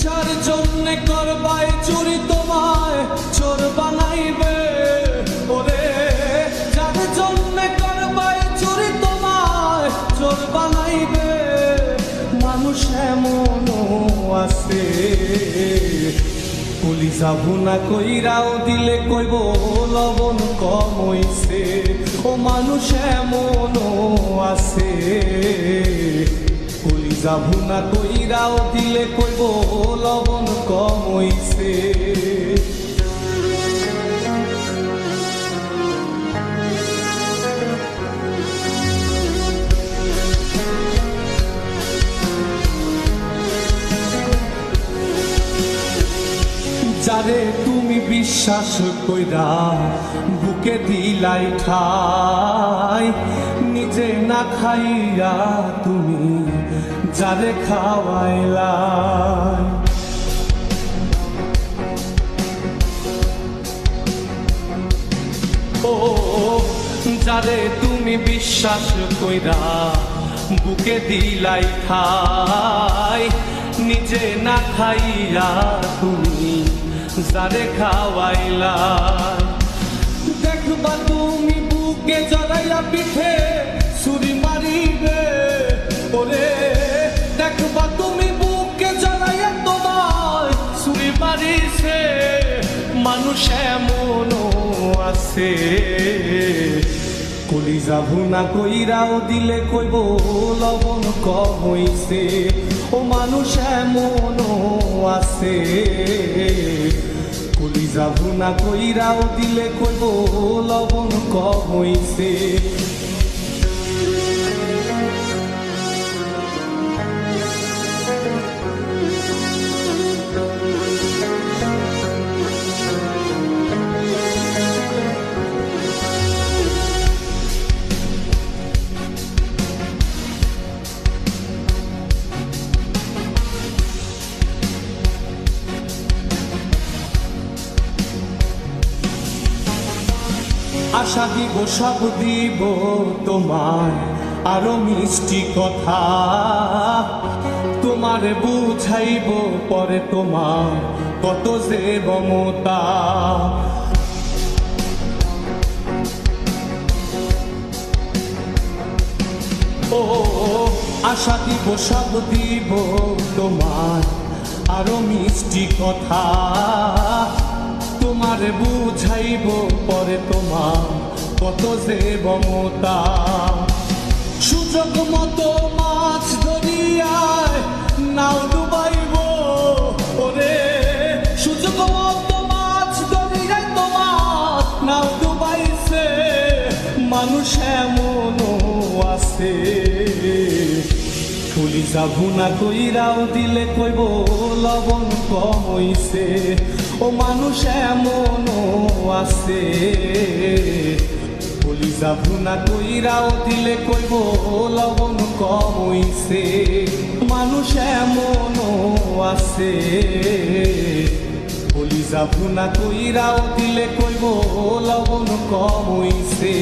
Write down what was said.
যার জন্যে করবাই চুরি তোমায় চোর বানাইবে, ওরে যার জন্যে করবাই চুরি তোমায় চোর বানাইবে। মানুষ এমনও আছে কলিজা ভুনা কইরাও দিলে কইব লবণ কম হইছে। ও মানুষ এমনও আছে কলিজা ভুনা কইরাও দিলে কইব লবণ কম হইছে। যারে তুমি বিশ্বাস কইরা বুকে দিলাই ঠাই, নিজে না খাইয়া তুমি যারে খাওয়াইলাই। ও যারে তুমি বিশ্বাস কইরা বুকে দিলাই ঠাই, নিজে না খাইয়া তুমি যারে খাওয়াইলা। দেখবা তুমি বুকে জড়াইয়া পিঠে ছুরি মারিবে, ওরে দেখবা তুমি বুকে জড়াইয়া তোমায় ছুরি মারিছে। মানুষ এমনও আছে কলিজা ভুনা কইরাও দিলে কইব লবণ কম হইছে। ও মানুষ এমনও আছে কলিজা ভুনা কইরাও দিলে কইব লবণ কম হইছে। আশা দিব সব দিব তোমায় আরো মিষ্টি কথা, তোমারে বুঝাইব পরে তোমার কত যে মমতা। ও আশা দিব সব দিব তোমার আরো মিষ্টি কথা, তোমারে বুঝাইব পরে তোমার কত যে মমতা। সুযোগ মতো মাছ ধরিয়ায় নাও ডুবাইব, ওরে সুযোগ মতো মাছ ধরিয়ায় তোমার নাও ডুবাইছে। মানুষ এমনও আছে কলিজা ভুনা কইরাও দিলে কইব লবণ কম হইছে। ও মানুষ এমনও আছে কলিজা ভুনা কইরাও দিলে কইব লবণ কম হইছে। মানুষ এমনও আছে কলিজা ভুনা কইরাও দিলে কইব লবণ কম হইছে।